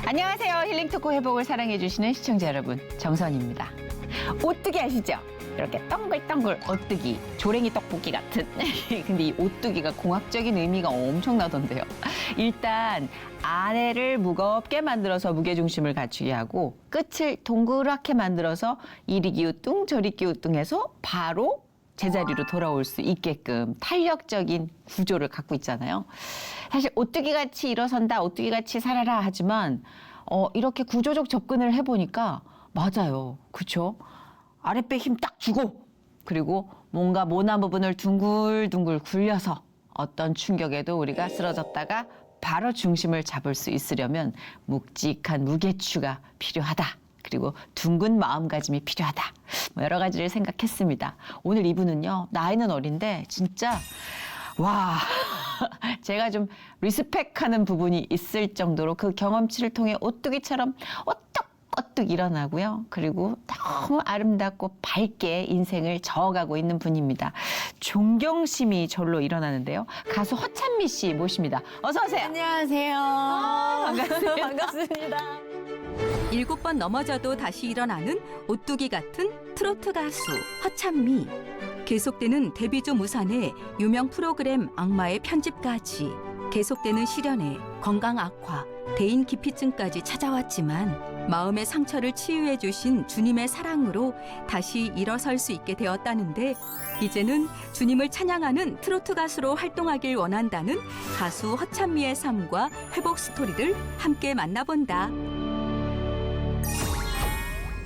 안녕하세요. 힐링토크 회복을 사랑해주시는 시청자 여러분, 정선입니다. 오뚜기 아시죠? 이렇게 동글동글 오뚜기, 조랭이 떡볶이 같은. 근데 이 오뚜기가 공학적인 의미가 엄청나던데요. 일단 아래를 무겁게 만들어서 무게중심을 갖추게 하고 끝을 동그랗게 만들어서 이리 기우뚱 저리 기우뚱 해서 바로 제자리로 돌아올 수 있게끔 탄력적인 구조를 갖고 있잖아요. 사실 오뚜기같이 일어선다, 오뚜기같이 살아라 하지만 이렇게 구조적 접근을 해보니까 맞아요. 그렇죠? 아랫배 힘 딱 주고 그리고 뭔가 모나 부분을 둥글둥글 굴려서 어떤 충격에도 우리가 쓰러졌다가 바로 중심을 잡을 수 있으려면 묵직한 무게추가 필요하다. 그리고 둥근 마음가짐이 필요하다. 뭐 여러 가지를 생각했습니다. 오늘 이분은요. 나이는 어린데 진짜 와 제가 좀 리스펙하는 부분이 있을 정도로 그 경험치를 통해 오뚜기처럼 오뚝오뚝 일어나고요. 그리고 너무 아름답고 밝게 인생을 저어가고 있는 분입니다. 존경심이 절로 일어나는데요. 가수 허찬미 씨 모십니다. 어서 오세요. 안녕하세요. 반갑습니다. 반갑습니다. 7번 넘어져도 다시 일어나는 오뚜기 같은 트로트 가수 허찬미. 계속되는 데뷔조 무산에 유명 프로그램 악마의 편집까지 계속되는 시련에 건강 악화, 대인 기피증까지 찾아왔지만 마음의 상처를 치유해 주신 주님의 사랑으로 다시 일어설 수 있게 되었다는데 이제는 주님을 찬양하는 트로트 가수로 활동하길 원한다는 가수 허찬미의 삶과 회복 스토리를 함께 만나본다.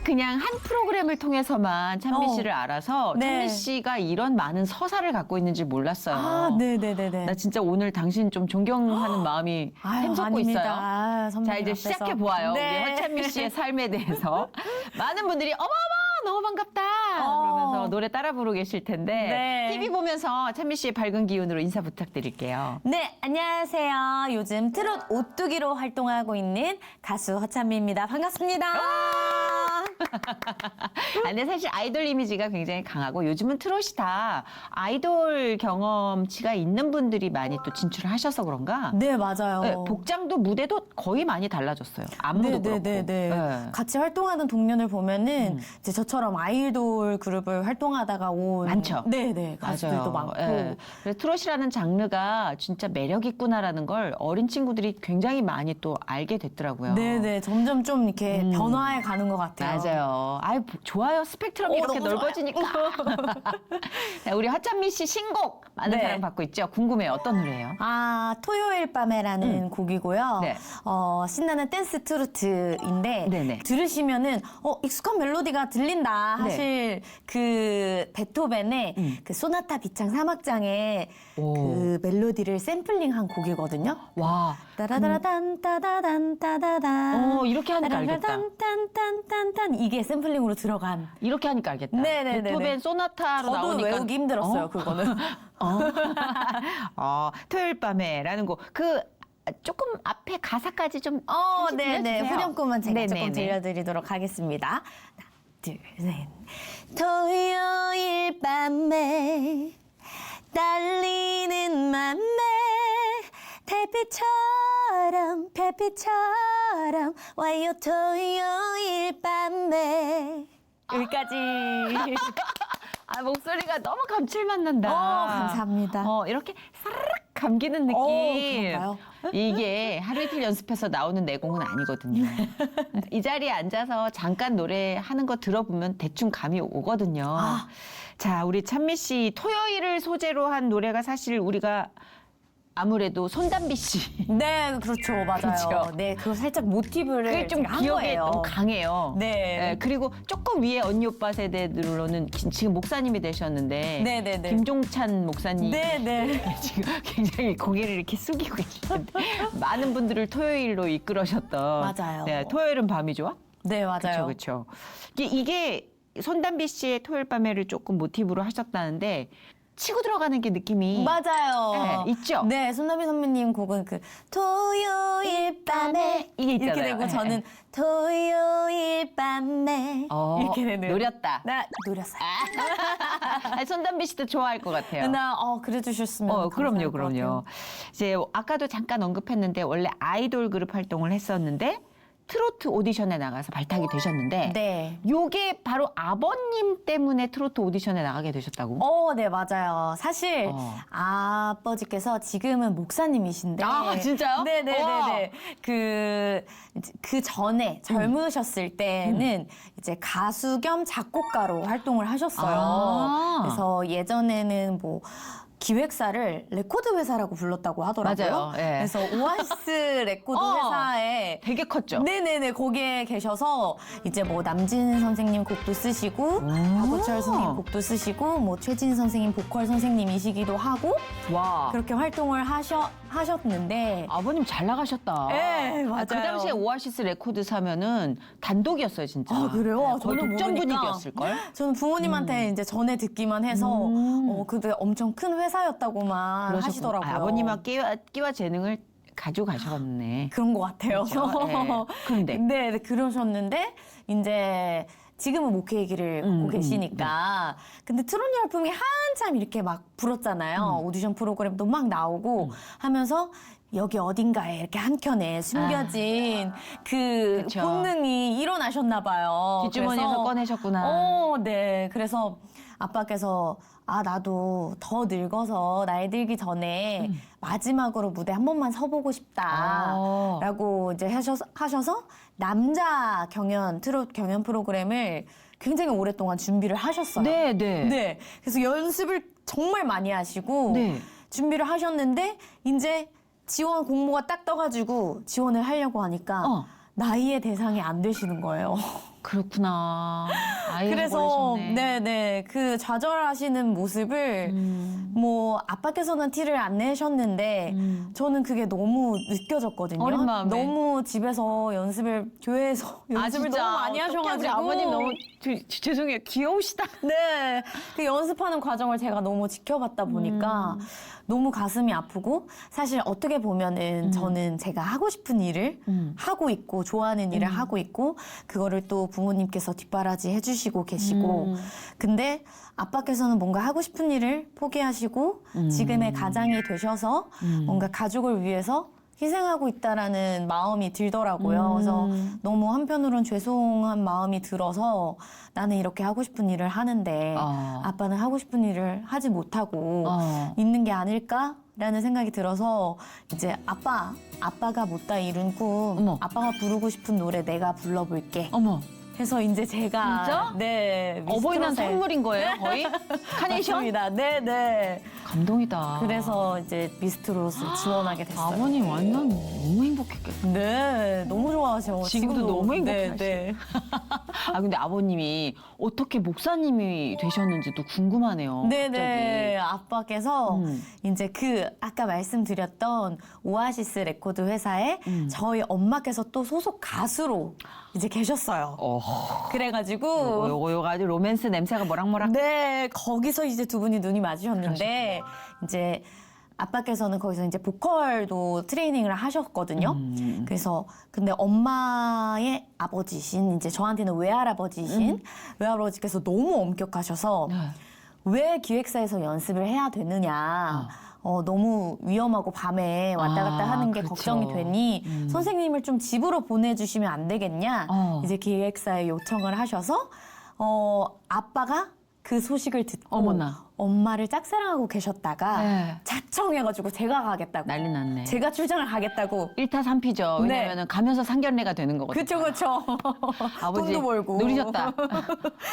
그냥 한 프로그램을 통해서만 찬미 씨를 알아서 네. 찬미 씨가 이런 많은 서사를 갖고 있는지 몰랐어요. 아, 네네네네. 나 진짜 오늘 당신 좀 존경하는 마음이 샘솟고 아닙니다. 있어요. 아, 선배님 자, 이제 앞에서. 시작해 보아요. 네. 우리 허찬미 씨의 삶에 대해서. 많은 분들이 어머머 너무 반갑다 그러면서 노래 따라 부르고 계실 텐데 네. TV 보면서 찬미 씨의 밝은 기운으로 인사 부탁드릴게요. 네, 안녕하세요. 요즘 트롯 오뚜기로 활동하고 있는 가수 허찬미입니다. 반갑습니다. 근데 사실 아이돌 이미지가 굉장히 강하고 요즘은 트롯이 다 아이돌 경험치가 있는 분들이 많이 또 진출을 하셔서 그런가? 네, 맞아요. 네, 복장도 무대도 거의 많이 달라졌어요. 안무도 그렇고. 네. 같이 활동하는 동료들 보면은 이제 저처럼 아이돌 그룹을 활동하다가 온 많죠. 네네 가수들도 많고. 그래서 트롯이라는 장르가 진짜 매력 있구나라는 걸 어린 친구들이 굉장히 많이 또 알게 됐더라고요. 네네 점점 좀 이렇게 변화해 가는 것 같아요. 맞아요. 아유, 좋아요. 스펙트럼이 이렇게 너무 넓어지니까. 자, 우리 허찬미 씨 신곡 많은 네. 사랑 받고 있죠. 궁금해요. 어떤 노래예요? 아, 토요일 밤에라는 곡이고요. 네. 신나는 댄스 트로트인데 네네. 들으시면은 익숙한 멜로디가 들린다 하실 그 베토벤의 그 소나타 비창 3악장의 오. 그 멜로디를 샘플링한 곡이거든요. 와. 따라다라단 따다단 따다단 이렇게 하니까 알겠다. 딴딴딴딴딴 이게 샘플링으로 들어간. 이렇게 하니까 알겠다. 네네네네. 베토벤 소나타로 저도 나오니까. 외우기 힘들었어요, 그거는. 토요일 밤에라는 곡. 그 조금 앞에 가사까지 좀 잠시 네네. 들려주세요. 후렴구만 제가 네네네. 조금 들려드리도록 하겠습니다. 하나, 둘, 셋. 토요일 밤에 딸리는 맘에 별빛처럼 와요 토요일 밤에 여기까지. 아, 목소리가 너무 감칠맛 난다. 감사합니다. 이렇게 사르륵 감기는 느낌. 그런가요? 이게 하루 이틀 연습해서 나오는 내공은 아니거든요. 이 자리에 앉아서 잠깐 노래하는 거 들어보면 대충 감이 오거든요. 자, 우리 찬미 씨 토요일을 소재로 한 노래가 사실 우리가 아무래도 손담비 씨. 네, 그렇죠. 맞아요. 그렇죠. 네, 그거 살짝 모티브를 그게 좀 제가 한 기억에 거예요. 너무 강해요. 네. 그리고 조금 위에 언니 오빠 세대들로는 지금 목사님이 되셨는데 네네네. 김종찬 목사님 네네. 지금 굉장히 고개를 이렇게 숙이고 계시는데 많은 분들을 토요일로 이끌으셨던. 맞아요. 네, 토요일은 밤이 좋아? 네, 맞아요. 그렇죠. 이게 손담비 씨의 토요일 밤에를 조금 모티브로 하셨다는데 치고 들어가는 게 느낌이 맞아요. 네, 있죠? 네, 손나비 선배님 곡은 그 토요일 밤에 이게 있잖아요. 이렇게 되고 네. 저는 토요일 밤에 이렇게 되는. 노렸다. 나 노렸어요. 손담비 씨도 좋아할 것 같아요. 나 그래 주셨으면 그럼요, 감사할 것 같아요. 이제 아까도 잠깐 언급했는데 원래 아이돌 그룹 활동을 했었는데 트로트 오디션에 나가서 발탁이 되셨는데 네. 요게 바로 아버님 때문에 트로트 오디션에 나가게 되셨다고? 네, 맞아요. 사실 아버지께서 지금은 목사님이신데. 아, 진짜요? 네네네네. 그 전에 젊으셨을 때는 이제 가수 겸 작곡가로 활동을 하셨어요. 아. 그래서 예전에는 뭐 기획사를 레코드 회사라고 불렀다고 하더라고요. 맞아요. 예. 그래서 오아시스 레코드 회사에 되게 컸죠? 네네네, 거기에 계셔서 이제 뭐 남진 선생님 곡도 쓰시고 박호철 선생님 곡도 쓰시고 뭐 최진 선생님 보컬 선생님이시기도 하고 와. 그렇게 활동을 하셨는데 아버님 잘 나가셨다. 네, 맞아요. 그 당시에 오아시스 레코드 사면은 단독이었어요, 진짜. 아, 그래요? 거의 저는 독점 모르니까. 분위기였을걸? 저는 부모님한테 이제 전에 듣기만 해서 그때 엄청 큰 회사였다고만 하시더라고요. 아버님과 끼와 재능을 가지고 가셨네. 그런 것 같아요. 그렇죠? 예. 그런데 네, 그러셨는데 이제 지금은 목회 길을 걷고 계시니까. 근데 트롯 열풍이 한참 이렇게 막 불었잖아요. 오디션 프로그램도 막 나오고 하면서 여기 어딘가에 이렇게 한켠에 숨겨진 그 그쵸. 본능이 일어나셨나 봐요. 뒷주머니에서 그래서 꺼내셨구나. 네. 그래서 아빠께서 나도 더 늙어서 나이 들기 전에 마지막으로 무대 한 번만 서보고 싶다라고 이제 하셔서 남자 트롯 경연 프로그램을 굉장히 오랫동안 준비를 하셨어요. 네. 네. 그래서 연습을 정말 많이 하시고 네. 준비를 하셨는데 이제 지원 공모가 딱 떠가지고 지원을 하려고 하니까 나이의 대상이 안 되시는 거예요. 그렇구나. 아이를 그래서 보내셨네. 네네 그 좌절하시는 모습을 뭐 아빠께서는 티를 안 내셨는데 저는 그게 너무 느껴졌거든요. 어린 마음에. 너무 집에서 교회에서 연습을 진짜. 너무 많이 어떡해, 하셔가지고 우리 아버님 너무 죄송해요. 귀여우시다. 네. 그 연습하는 과정을 제가 너무 지켜봤다 보니까 너무 가슴이 아프고 사실 어떻게 보면은 저는 제가 하고 싶은 일을 하고 있고 좋아하는 일을 하고 있고 그거를 또 부모님께서 뒷바라지 해주시고 계시고 근데 아빠께서는 뭔가 하고 싶은 일을 포기하시고 지금의 가장이 되셔서 뭔가 가족을 위해서 희생하고 있다라는 마음이 들더라고요. 그래서 너무 한편으론 죄송한 마음이 들어서 나는 이렇게 하고 싶은 일을 하는데 아빠는 하고 싶은 일을 하지 못하고 있는 게 아닐까라는 생각이 들어서 이제 아빠가 못다 이룬 꿈, 어머. 아빠가 부르고 싶은 노래 내가 불러볼게. 어머. 해서 이제 제가 진짜? 네 어버이날 미스트롯에 선물인 거예요, 거의? 카네이션? 맞습니다. 네. 감동이다. 그래서 이제 미스트롯을 지원하게 됐어요. 아버님 완전 너무 행복했겠다. 네, 너무 좋아하셔. 지금도 너무 행복하시죠. 네. 근데 아버님이 어떻게 목사님이 되셨는지도 궁금하네요. 네네. 아빠께서 음. 이제 아까 말씀드렸던 오아시스 레코드 회사에 저희 엄마께서 또 소속 가수로 이제 계셨어요. 그래가지고. 요거 아주 로맨스 냄새가 모락모락. 네, 거기서 이제 두 분이 눈이 마주쳤는데, 이제 아빠께서는 거기서 이제 보컬도 트레이닝을 하셨거든요. 그래서, 근데 엄마의 아버지신, 이제 저한테는 외할아버지신, 외할아버지께서 너무 엄격하셔서, 네. 왜 기획사에서 연습을 해야 되느냐. 너무 위험하고 밤에 왔다 갔다 하는 게 그렇죠. 걱정이 되니 선생님을 좀 집으로 보내주시면 안 되겠냐. 이제 기획사에 요청을 하셔서 아빠가 그 소식을 듣고 어머나. 엄마를 짝사랑하고 계셨다가 네. 자청해가지고 제가 가겠다고. 난리 났네. 제가 출장을 가겠다고. 1타 3피죠. 네. 왜냐면 가면서 상견례가 되는 거거든요. 그쵸. 아버지 돈도 벌고. 누리셨다.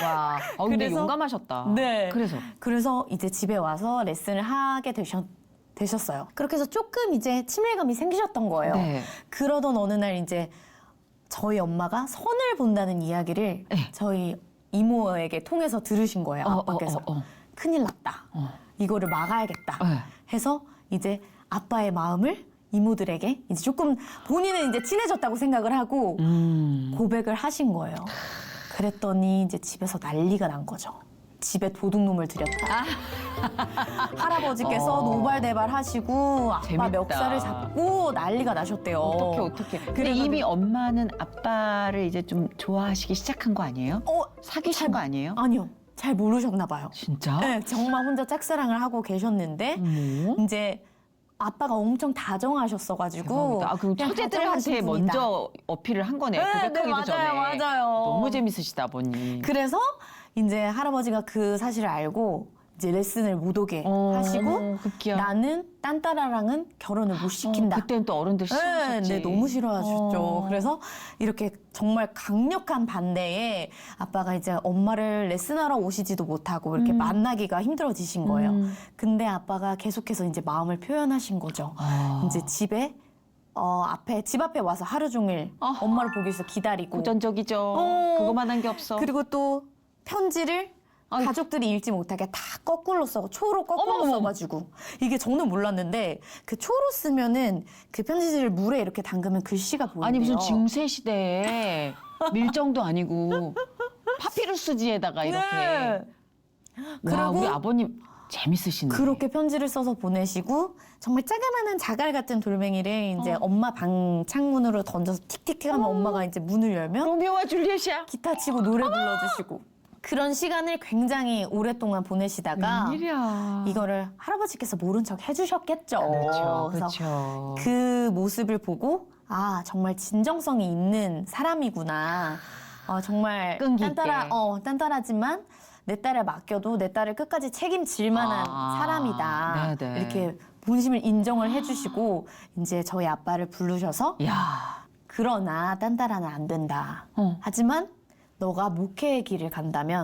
와, 근데 그래서- 용감하셨다. 네. 그래서 이제 집에 와서 레슨을 하게 되셨어요. 그렇게 해서 조금 이제 친밀감이 생기셨던 거예요. 네. 그러던 어느 날 이제 저희 엄마가 선을 본다는 이야기를 네. 저희 이모에게 통해서 들으신 거예요. 아빠께서. 큰일 났다. 이거를 막아야겠다. 네. 해서 이제 아빠의 마음을 이모들에게 이제 조금 본인은 이제 친해졌다고 생각을 하고 고백을 하신 거예요. 그랬더니 이제 집에서 난리가 난 거죠. 집에 도둑놈을 들였다. 할아버지께서 노발대발 하시고 아빠 재밌다. 멱살을 잡고 난리가 나셨대요. 어떻게. 근데 이미 엄마는 아빠를 이제 좀 좋아하시기 시작한 거 아니에요? 사귀신 거 아니에요? 아니요. 잘 모르셨나 봐요. 진짜? 네, 정말 혼자 짝사랑을 하고 계셨는데 어머. 이제 아빠가 엄청 다정하셨어가지고. 대박이다. 아, 그럼 그냥 처제들한테 다정하신 분이다. 먼저 어필을 한 거네. 고백하기도 맞아요, 전에. 맞아요. 너무 재밌으시다, 아버님. 그래서 이제 할아버지가 그 사실을 알고 이제 레슨을 못 오게 하시고 급기야. 나는 딴따라랑은 결혼을 못 시킨다. 그때는 또 어른들 싫어하셨지. 네, 너무 싫어하셨죠. 그래서 이렇게 정말 강력한 반대에 아빠가 이제 엄마를 레슨하러 오시지도 못하고 이렇게 만나기가 힘들어지신 거예요. 근데 아빠가 계속해서 이제 마음을 표현하신 거죠. 이제 집에 집 앞에 와서 하루 종일 엄마를 보기 위해서 기다리고 고전적이죠. 그거만 한 게 없어. 그리고 또 편지를 아유. 가족들이 읽지 못하게 다 거꾸로 써고 초로 거꾸로 어머. 써가지고 이게 저는 몰랐는데 그 초로 쓰면은 그 편지지를 물에 이렇게 담그면 글씨가 보인대요. 아니 무슨 중세 시대에 밀정도 아니고 파피루스지에다가 이렇게. 네. 와, 그리고 우리 아버님 재밌으시네. 그렇게 편지를 써서 보내시고 정말 자그마한 자갈 같은 돌멩이를 이제 엄마 방 창문으로 던져서 틱틱틱하면 엄마가 이제 문을 열면 로미오와 줄리엣이야. 기타 치고 노래 불러주시고 그런 시간을 굉장히 오랫동안 보내시다가 웬일이야. 이거를 할아버지께서 모른 척 해주셨겠죠. 그렇죠. 그래서 그렇죠. 그 모습을 보고 아 정말 진정성이 있는 사람이구나. 정말 끈기 있게. 딴따라지만 내 딸을 맡겨도 내 딸을 끝까지 책임질 만한 사람이다. 네네. 이렇게 본심을 인정을 해주시고 이제 저희 아빠를 부르셔서 야. 그러나 딴따라는 안 된다. 어. 하지만 너가 목회의 길을 간다면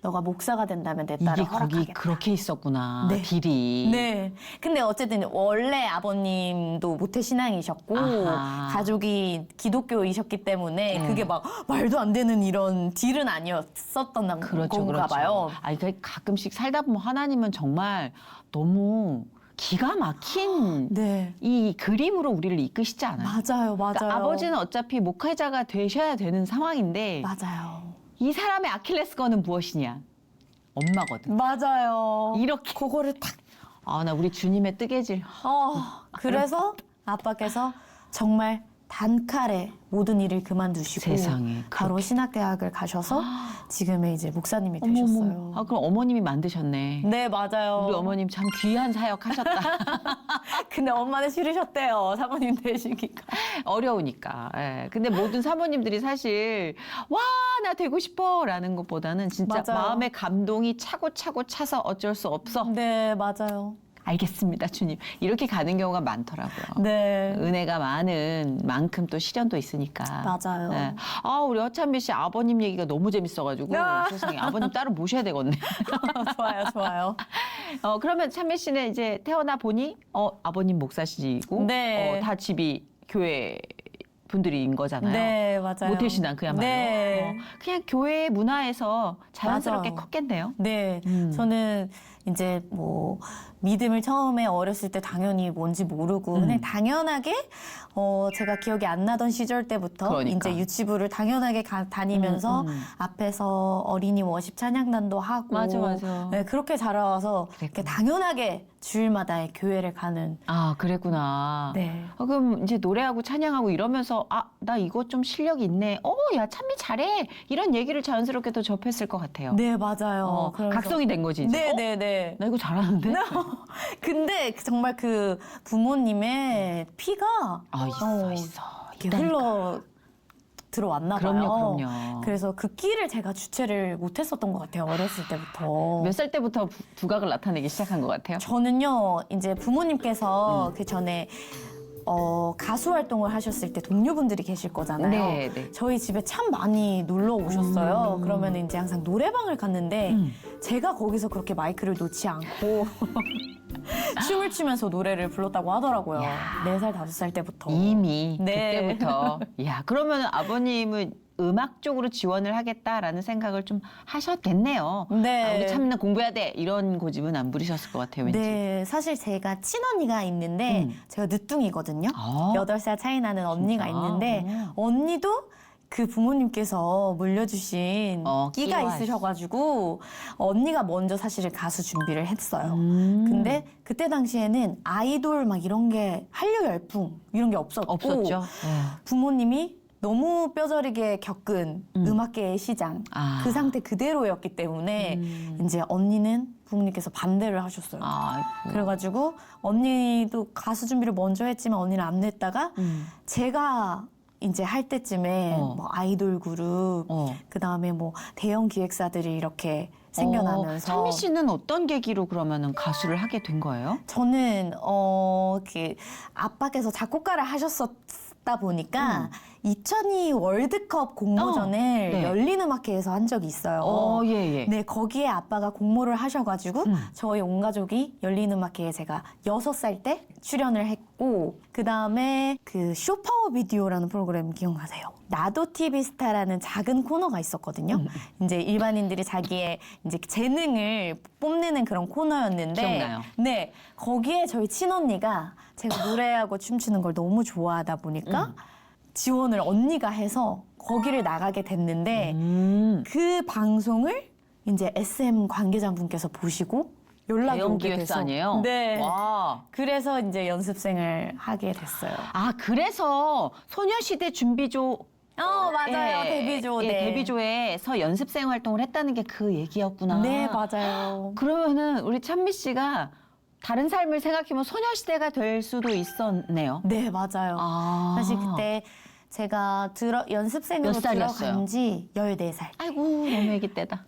너가 목사가 된다면 내 딸을 이게 거기 허락하겠다. 그렇게 있었구나. 네. 딜이. 네. 근데 어쨌든 원래 아버님도 모태 신앙이셨고 아하. 가족이 기독교이셨기 때문에 네. 그게 막 말도 안 되는 이런 딜은 아니었었던 그렇죠, 건가 그렇죠. 봐요. 아니, 그러니까 가끔씩 살다 보면 하나님은 정말 너무 기가 막힌 네. 이 그림으로 우리를 이끄시지 않아요? 맞아요. 맞아요. 그러니까 아버지는 어차피 목회자가 되셔야 되는 상황인데 맞아요. 이 사람의 아킬레스건은 무엇이냐? 엄마거든. 맞아요. 이렇게. 그거를 딱 아, 나 우리 주님의 뜨개질. 그래서 아빠께서 정말 단칼에 모든 일을 그만두시고 세상에, 바로 신학대학을 가셔서 지금의 이제 목사님이 되셨어요. 아, 그럼 어머님이 만드셨네. 네, 맞아요. 우리 어머님 참 귀한 사역 하셨다. 근데 엄마는 싫으셨대요. 사모님 되시기가. 어려우니까. 예. 근데 모든 사모님들이 사실 와, 나 되고 싶어 라는 것보다는 진짜 맞아요. 마음의 감동이 차고 차서 어쩔 수 없어. 네, 맞아요. 알겠습니다, 주님. 이렇게 가는 경우가 많더라고요. 네. 은혜가 많은 만큼 또 시련도 있으니까. 맞아요. 네. 아, 우리 허찬미 씨 아버님 얘기가 너무 재밌어가지고 세상에 아버님 따로 모셔야 되겠네. 좋아요, 좋아요. 그러면 찬미 씨는 이제 태어나 보니 아버님 목사시고 네. 다 집이 교회 분들인 거잖아요. 네, 맞아요. 모태신앙 그야말로. 네. 그냥 교회 문화에서 자연스럽게 맞아요. 컸겠네요. 네, 저는 이제 뭐 믿음을 처음에 어렸을 때 당연히 뭔지 모르고 그냥 당연하게 제가 기억이 안 나던 시절 때부터 그러니까. 이제 유치부를 당연하게 다니면서 앞에서 어린이 워십 찬양단도 하고 맞아. 네, 그렇게 자라와서 이렇게 당연하게 주일마다 교회를 가는 아, 그랬구나. 네. 그럼 이제 노래하고 찬양하고 이러면서 나 이거 좀 실력 있네. 야, 찬미 잘해. 이런 얘기를 자연스럽게 또 접했을 것 같아요. 네, 맞아요. 그래서- 각성이 된 거지 이제. 네. 나 이거 잘하는데? 근데 정말 그 부모님의 피가 있어. 이렇게 있다니까. 흘러 들어왔나 봐요. 그럼요. 그래서 그 끼를 제가 주체를 못했었던 것 같아요. 어렸을 때부터. 몇 살 때부터 두각을 나타내기 시작한 것 같아요? 저는요, 이제 부모님께서 그 전에 가수 활동을 하셨을 때 동료분들이 계실 거잖아요. 네. 저희 집에 참 많이 놀러 오셨어요. 그러면 이제 항상 노래방을 갔는데 제가 거기서 그렇게 마이크를 놓지 않고 춤을 추면서 노래를 불렀다고 하더라고요. 야. 4살, 5살 때부터. 이미 네. 그때부터. 야, 그러면 아버님은 음악 쪽으로 지원을 하겠다라는 생각을 좀 하셨겠네요. 네. 우리 참나 공부해야 돼. 이런 고집은 안 부리셨을 것 같아요, 왠지. 네, 사실 제가 친언니가 있는데 제가 늦둥이거든요. 아. 8살 차이 나는 언니가 진짜? 있는데 언니도 그 부모님께서 물려주신 끼가 끼와 있으셔가지고 언니가 먼저 사실은 가수 준비를 했어요. 음. 근데 그때 당시에는 아이돌 막 이런 게 한류 열풍 이런 게 없었고 없었죠. 부모님이 너무 뼈저리게 겪은 음악계의 시장 아. 그 상태 그대로였기 때문에 이제 언니는 부모님께서 반대를 하셨어요. 아이고. 그래가지고 언니도 가수 준비를 먼저 했지만 언니는 안 냈다가 음. 제가 이제 할 때쯤에 뭐 아이돌 그룹 그다음에 뭐 대형 기획사들이 이렇게 생겨나면서 찬미 씨는 어떤 계기로 그러면은 가수를 하게 된 거예요? 저는 그 아빠께서 작곡가를 하셨었다 보니까 2002 월드컵 공모전을 네. 열린음악회에서 한 적이 있어요. 예. 네, 거기에 아빠가 공모를 하셔가지고 저희 온 가족이 열린음악회에 제가 6살 때 출연을 했고 그 다음에 그 쇼파워 비디오라는 프로그램 기억나세요? 나도 TV 스타라는 작은 코너가 있었거든요. 이제 일반인들이 자기의 이제 재능을 뽐내는 그런 코너였는데 기억나요. 네, 거기에 저희 친언니가 제가 노래하고 춤추는 걸 너무 좋아하다 보니까 지원을 언니가 해서 거기를 나가게 됐는데 그 방송을 이제 SM 관계자분께서 보시고 연락이 대형 오게 기획사 돼서 아니에요? 네. 와. 그래서 이제 연습생을 하게 됐어요. 아, 그래서 소녀시대 준비조 맞아요. 예, 데뷔조. 예, 네. 데뷔조에서 연습생 활동을 했다는 게 그 얘기였구나. 네, 맞아요. 그러면은 우리 찬미 씨가 다른 삶을 생각해보면 소녀시대가 될 수도 있었네요. 네, 맞아요. 아. 사실 그때 제가 연습생으로 몇 살이었어요? 들어간 지 14살. 아이고, 너무 애기 때다.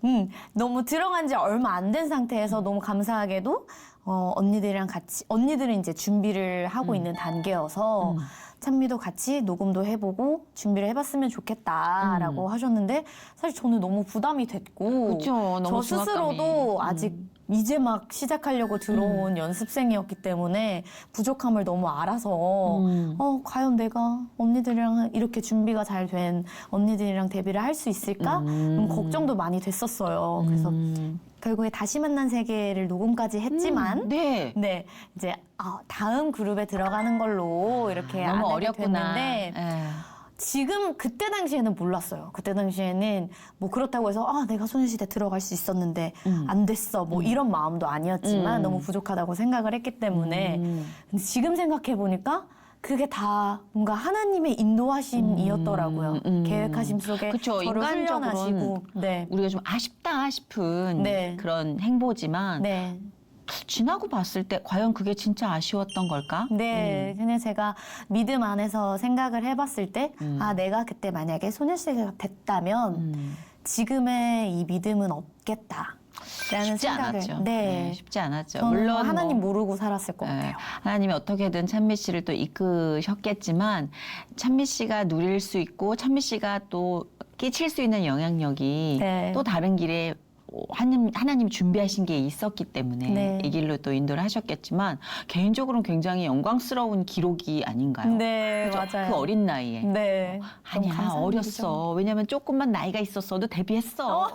너무 들어간 지 얼마 안 된 상태에서 너무 감사하게도 언니들이랑 같이 언니들은 이제 준비를 하고 있는 단계여서 찬미도 같이 녹음도 해보고 준비를 해봤으면 좋겠다라고 하셨는데 사실 저는 너무 부담이 됐고 그쵸, 너무 저 스스로도 중압감이. 아직 이제 막 시작하려고 들어온 연습생이었기 때문에 부족함을 너무 알아서 과연 내가 언니들이랑 이렇게 준비가 잘 된 언니들이랑 데뷔를 할 수 있을까? 걱정도 많이 됐었어요. 그래서 결국에 다시 만난 세계를 녹음까지 했지만 네. 네 이제 다음 그룹에 들어가는 걸로 이렇게 안 너무 하게 어렵구나. 됐는데 예. 지금 그때 당시에는 몰랐어요. 그때 당시에는 뭐 그렇다고 해서 내가 소녀시대 들어갈 수 있었는데 안 됐어 뭐 이런 마음도 아니었지만 너무 부족하다고 생각을 했기 때문에 근데 지금 생각해 보니까 그게 다 뭔가 하나님의 인도하심이었더라고요. 계획하심 속에 그쵸, 저를 인간적으로는 훈련하시고 네. 우리가 좀 아쉽다 싶은 네. 그런 행보지만 네. 지나고 봤을 때 과연 그게 진짜 아쉬웠던 걸까? 네, 그냥 제가 믿음 안에서 생각을 해봤을 때, 내가 그때 만약에 소녀시대가 됐다면 지금의 이 믿음은 없겠다. 라는 쉽지 생각을. 않았죠. 네. 쉽지 않았죠. 저는 물론 하나님 뭐, 모르고 살았을 것 같아요. 하나님이 어떻게든 찬미 씨를 또 이끄셨겠지만 찬미 씨가 누릴 수 있고 찬미 씨가 또 끼칠 수 있는 영향력이 네. 또 다른 길에 하나님 준비하신 게 있었기 때문에 네. 이 길로 또 인도를 하셨겠지만 개인적으로는 굉장히 영광스러운 기록이 아닌가요? 네, 그죠? 맞아요. 그 어린 나이에. 네. 너무 아니야, 감사한 어렸어. 일이죠. 왜냐면 조금만 나이가 있었어도 데뷔했어.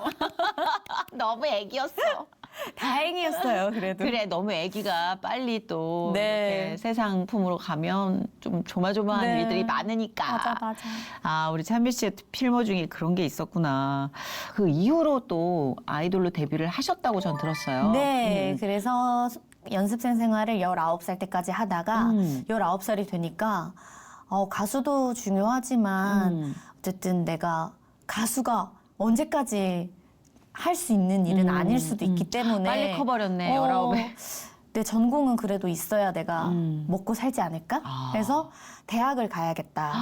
너무 애기였어. 다행이었어요, 그래도. 그래, 너무 애기가 빨리 또 네. 이렇게 세상 품으로 가면 좀 조마조마한 네. 일들이 많으니까. 맞아. 아, 우리 찬미 씨의 필모 중에 그런 게 있었구나. 그 이후로 또 아이돌로 데뷔를 하셨다고 전 들었어요. 네, 그래서 연습생 생활을 19살 때까지 하다가 19살이 되니까 가수도 중요하지만 어쨌든 내가 가수가 언제까지 할 수 있는 일은 아닐 수도 있기 때문에 빨리 커버렸네, 19에. 내 전공은 그래도 있어야 내가 먹고 살지 않을까? 아. 그래서 대학을 가야겠다.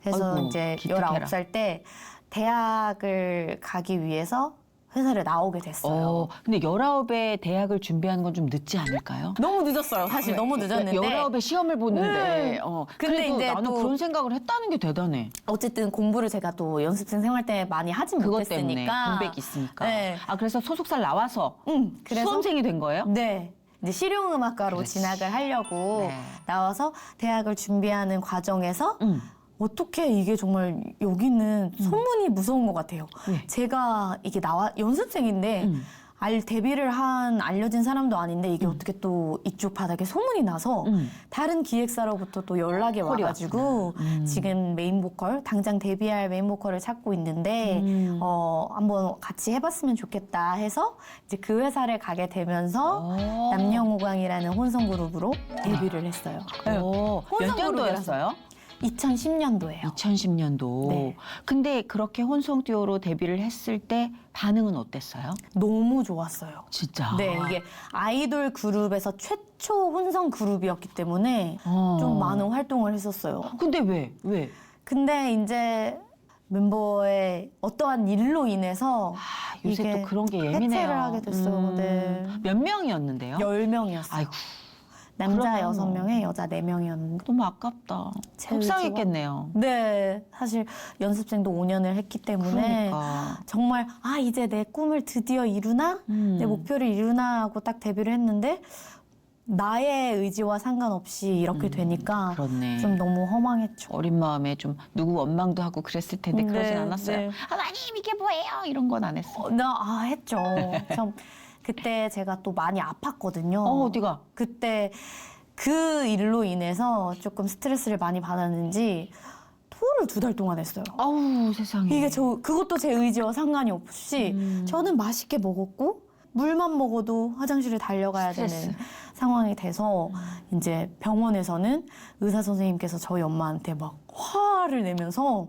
그래서 아이고, 이제 기특해라. 19살 때 대학을 가기 위해서 회사를 나오게 됐어요. 근데 19에 대학을 준비하는 건 좀 늦지 않을까요? 너무 늦었어요. 사실 너무 늦었는데 19에 시험을 보는데. 근데 그래도 이제 나는 또- 그런 생각을 했다는 게 대단해. 어쨌든 공부를 제가 또 연습생 생활 때 많이 하진 그것 때문에 못했으니까 공백이 있으니까. 네. 아, 그래서 소속사를 나와서 그래서 수험생이 된 거예요? 네. 이제 실용음악과로 그렇지. 진학을 하려고 네. 나와서 대학을 준비하는 과정에서 응. 어떻게 이게 정말 여기는 소문이 무서운 것 같아요. 왜? 제가 이게 연습생인데 데뷔를 한 알려진 사람도 아닌데 이게 어떻게 또 이쪽 바닥에 소문이 나서 다른 기획사로부터 또 연락이 콜이 와가지고 지금 메인 보컬 당장 데뷔할 메인 보컬을 찾고 있는데 한번 같이 해봤으면 좋겠다 해서 이제 그 회사를 가게 되면서 남녀호강이라는 혼성 그룹으로 데뷔를 했어요. 몇 혼성 년도였어요? 2010년도예요. 2010년도. 네. 근데 그렇게 혼성 듀오로 데뷔를 했을 때 반응은 어땠어요? 너무 좋았어요. 진짜. 네, 이게 아이돌 그룹에서 최초 혼성 그룹이었기 때문에 좀 많은 활동을 했었어요. 근데 왜? 왜? 근데 이제 멤버의 어떠한 일로 인해서 요새 이게 또 그런 게 예민해요. 해체를 하게 됐어요. 네. 몇 명이었는데요? 10명이었어요. 아이고, 남자 그러면 6명에 여자 4명이었는데. 너무 아깝다. 제 속상했겠네요. 네, 사실 연습생도 5년을 했기 때문에 그러니까. 정말 이제 내 꿈을 드디어 이루나? 내 목표를 이루나 하고 딱 데뷔를 했는데 나의 의지와 상관없이 이렇게 되니까 그렇네. 좀 너무 허망했죠. 어린 마음에 좀 누구 원망도 하고 그랬을 텐데 그러진 네, 않았어요. 네. 하나님 이게 뭐예요? 이런 건 안 했어. 했죠. 참 그때 제가 또 많이 아팠거든요. 어디가? 그때 그 일로 인해서 조금 스트레스를 많이 받았는지 토를 2달 동안 했어요. 아우 세상에. 이게 그것도 제 의지와 상관이 없이 저는 맛있게 먹었고 물만 먹어도 화장실을 달려가야 스트레스. 되는 상황이 돼서 이제 병원에서는 의사 선생님께서 저희 엄마한테 막 화를 내면서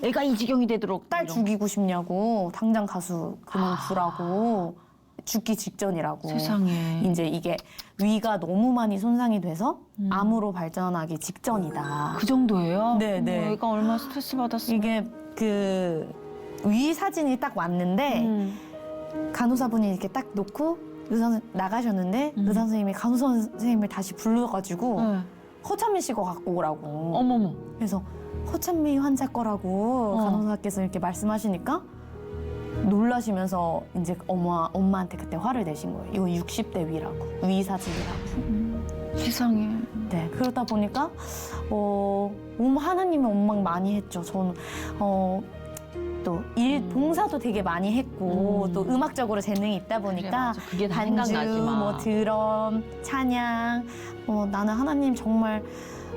애가 이 지경이 되도록 딸 이런- 죽이고 싶냐고 당장 가수 그만두라고 죽기 직전이라고. 세상에. 이제 이게 위가 너무 많이 손상이 돼서 암으로 발전하기 직전이다. 그 정도예요? 네, 네. 어머, 애가 얼마나 스트레스 받았어. 이게 그 위 사진이 딱 왔는데 간호사분이 이렇게 딱 놓고 의사 나가셨는데 의사 선생님이 간호사 선생님을 다시 불러가지고 네. 허찬미 씨 거 갖고 오라고. 어머머. 그래서 허찬미 환자 거라고 간호사께서 이렇게 말씀하시니까 놀라시면서 이제 엄마한테 그때 화를 내신 거예요. 이거 60대 위라고, 위 사진이라고. 세상에. 네, 그러다 보니까 하나님의 원망 많이 했죠. 저는 또 봉사도 되게 많이 했고 또 음악적으로 재능이 있다 보니까 맞아. 그게 다 반주, 생각나지 마. 뭐 드럼, 찬양, 나는 하나님 정말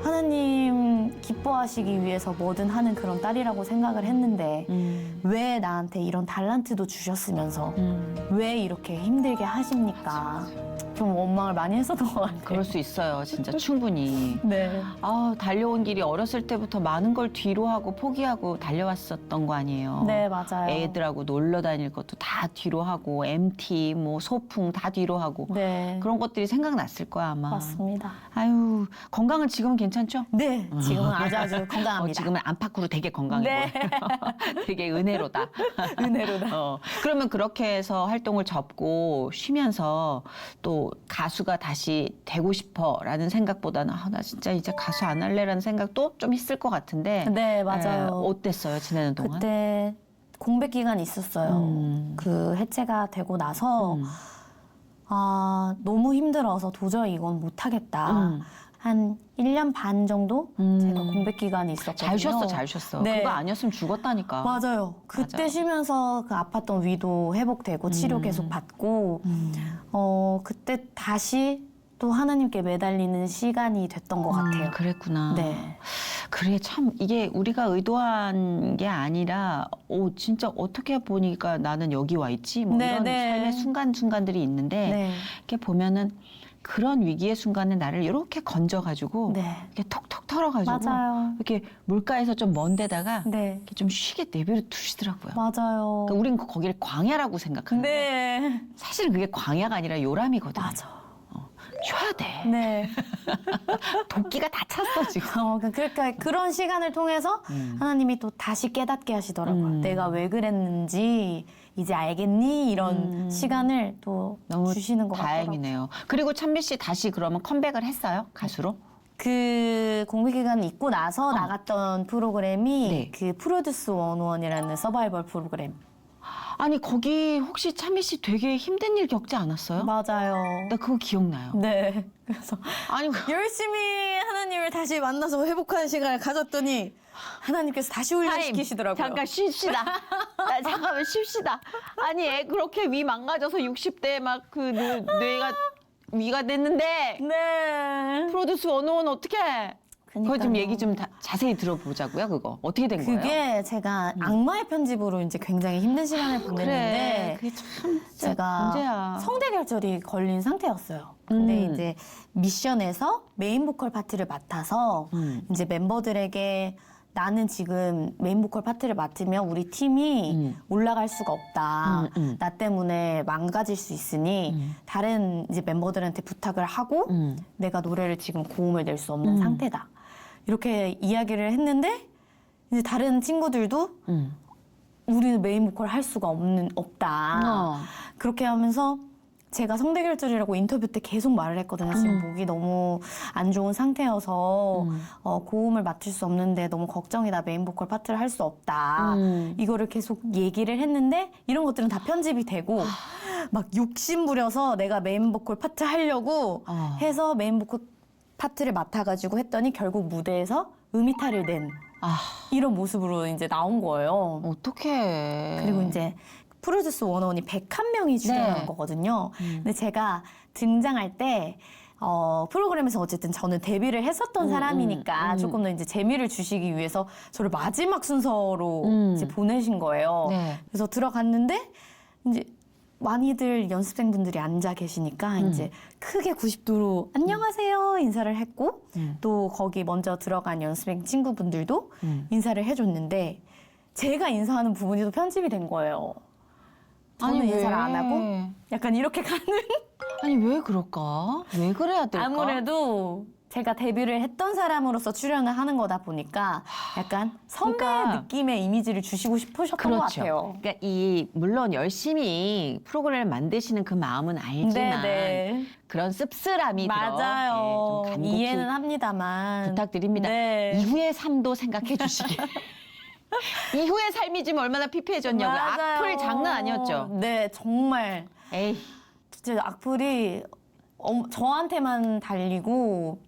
하나님 기뻐하시기 위해서 뭐든 하는 그런 딸이라고 생각을 했는데 왜 나한테 이런 달란트도 주셨으면서 왜 이렇게 힘들게 하십니까? 좀 원망을 많이 했었던 것 같아요. 그럴 수 있어요. 진짜 충분히. 네. 달려온 길이 어렸을 때부터 많은 걸 뒤로 하고 포기하고 달려왔었던 거 아니에요. 네, 맞아요. 애들하고 놀러 다닐 것도 다 뒤로 하고 MT, 뭐 소풍 다 뒤로 하고 네. 그런 것들이 생각났을 거야 아마. 맞습니다. 아유, 건강은 지금은 괜찮죠? 네, 지금은 아주 건강합니다. 지금은 안팎으로 되게 건강해 네. 보여요. 되게 은혜로다. 은혜로다. 그러면 그렇게 해서 활동을 접고 쉬면서 또 가수가 다시 되고 싶어라는 생각보다는 나 진짜 이제 가수 안 할래라는 생각도 좀 있을 것 같은데. 네, 맞아요. 어땠어요 지내는 동안? 그때 공백 기간이 있었어요. 그 해체가 되고 나서 너무 힘들어서 도저히 이건 못하겠다. 한 1년 반 정도 제가 공백 기간이 있었거든요. 잘 쉬었어. 네. 그거 아니었으면 죽었다니까. 맞아요. 그때 맞아요. 쉬면서 그 아팠던 위도 회복되고 치료 계속 받고 그때 다시 또 하나님께 매달리는 시간이 됐던 것 같아요. 그랬구나. 네. 그래 참 이게 우리가 의도한 게 아니라 진짜 어떻게 보니까 나는 여기 와 있지 뭐 네, 이런 네. 삶의 순간순간들이 있는데 네. 이렇게 보면은 그런 위기의 순간에 나를 이렇게 건져가지고 네. 이렇게 톡톡 털어가지고 맞아요. 이렇게 물가에서 좀 먼 데다가 네. 이렇게 좀 쉬게 내버려 두시더라고요. 맞아요. 그러니까 우린 거기를 광야라고 생각하는데 네. 사실은 그게 광야가 아니라 요람이거든요. 맞아. 쉬어야 돼. 네. 도끼가 다 찼어 지금. 그러니까 그런 시간을 통해서 하나님이 또 다시 깨닫게 하시더라고요. 내가 왜 그랬는지 이제 알겠니? 이런 시간을 또 너무 주시는 것 같더라고요. 다행이네요. 그리고 찬미 씨 다시 그러면 컴백을 했어요? 가수로? 그 공백 기간 있고 나서 나갔던 프로그램이 네. 그 프로듀스 101이라는 서바이벌 프로그램. 아니 거기 혹시 찬미 씨 되게 힘든 일 겪지 않았어요? 맞아요. 나 그거 기억나요. 네. 그래서 아니 열심히 하나님을 다시 만나서 회복하는 시간을 가졌더니 하나님께서 다시 훈련시키시더라고요. 잠깐 쉽시다. 잠깐만 쉽시다. 아니 애 그렇게 위 망가져서 60대에 막 그 뇌가 위가 됐는데 네. 프로듀스 101 어떻게? 그거 좀 얘기 좀 자세히 들어보자고요. 그거 어떻게 된 거예요? 그게 제가 악마의 편집으로 이제 굉장히 힘든 시간을 보냈는데 그게 참 진짜 제가 문제야. 성대결절이 걸린 상태였어요. 근데 음. 이제 미션에서 메인 보컬 파트를 맡아서 이제 멤버들에게 나는 지금 메인 보컬 파트를 맡으면 우리 팀이 올라갈 수가 없다. 나 때문에 망가질 수 있으니 다른 이제 멤버들한테 부탁을 하고 내가 노래를 지금 고음을 낼 수 없는 상태다. 이렇게 이야기를 했는데 이제 다른 친구들도 우리는 메인 보컬 할 수가 없다. 그렇게 하면서 제가 성대결절이라고 인터뷰 때 계속 말을 했거든요. 지금 목이 너무 안 좋은 상태여서 고음을 맡을 수 없는데 너무 걱정이다. 메인 보컬 파트를 할 수 없다. 이거를 계속 얘기를 했는데 이런 것들은 다 편집이 되고 막 욕심 부려서 내가 메인 보컬 파트 하려고 해서 메인 보컬 파트를 맡아가지고 했더니 결국 무대에서 음이탈을 낸 이런 모습으로 이제 나온 거예요. 어떡해. 그리고 이제 프로듀스 101이 101명이 출연한 네. 거거든요. 근데 제가 등장할 때 프로그램에서 어쨌든 저는 데뷔를 했었던 사람이니까 조금 더 이제 재미를 주시기 위해서 저를 마지막 순서로 이제 보내신 거예요. 네. 그래서 들어갔는데 이제 많이들 연습생분들이 앉아 계시니까 이제 크게 90도로 안녕하세요 인사를 했고 또 거기 먼저 들어간 연습생 친구분들도 인사를 해줬는데 제가 인사하는 부분이 또 편집이 된 거예요. 저는 아니, 인사를 왜? 안 하고 약간 이렇게 가는. 아니 왜 그럴까? 왜 그래야 될까? 아무래도 제가 데뷔를 했던 사람으로서 출연을 하는 거다 보니까 약간 선배 그러니까. 느낌의 이미지를 주시고 싶으셨던 것 같아요. 그러니까 물론 열심히 프로그램을 만드시는 그 마음은 알지만 네네. 그런 씁쓸함이 맞아요. 들어. 좀 간곡히 이해는 합니다만. 부탁드립니다. 네. 이후의 삶도 생각해 주시길. 이후의 삶이 지금 얼마나 피폐해졌냐고요. 맞아요. 악플 장난 아니었죠. 네, 정말. 에이. 진짜 악플이 저한테만 달리고